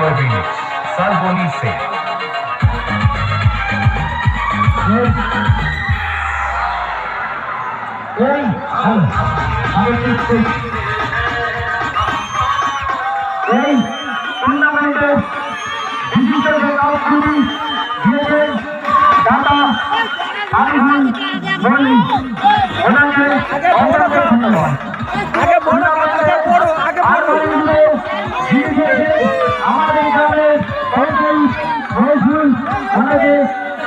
serving Salboni se.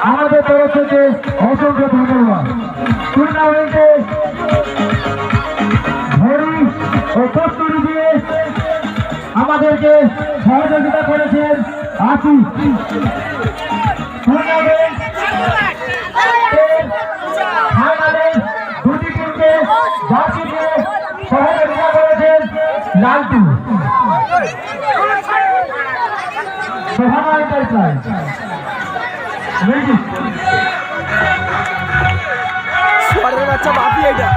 আমাদের তরফ থেকে অসংখ্য ধন্যবাদ। টুর্নামেন্টে ঘড়ি ও কস্তুরি দিয়ে আমাদেরকে সহযোগিতা করেছেন আসি। টুর্নামেন্ট দুটি টিমকে জার্সি দিয়ে সহযোগিতা করেছেন লালটু সোহানা এন্টারপ্রাইজ। সোয়ারের বাচ্চা বাপি এটা।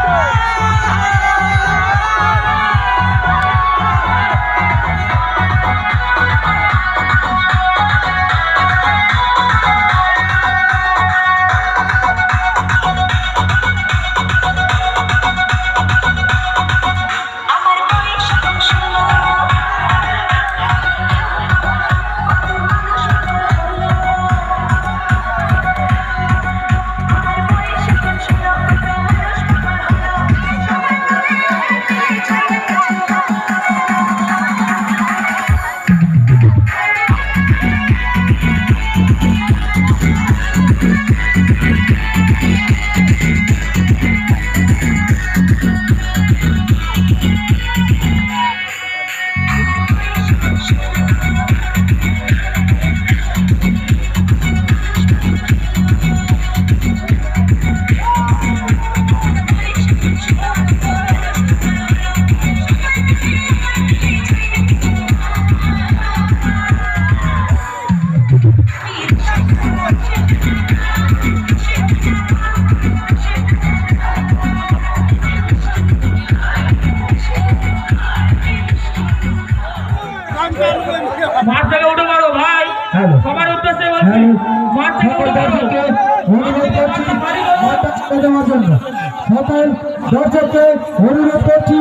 মাঠ থেকে উঠে পড়ো ভাই, সবার উদ্দেশ্যে বলছি মাঠ থেকে উঠে পড়ো। সকল দর্শককে অনুরোধ করছি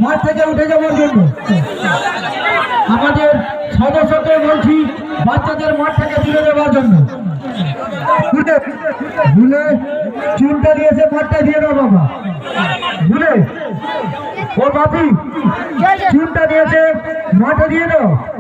মাঠ থেকে উঠে যাওয়ার জন্য। আমাদের সদস্যকে বলছি বাচ্চাদের মাঠ থেকে তুলে দেওয়ার জন্য। ভুলে চুনটা দিয়েছে, মাঠটা দিয়ে দাও বাবা। ভুলে ও বাপি চুনটা দিয়েছে, মাঠে দিয়ে দাও।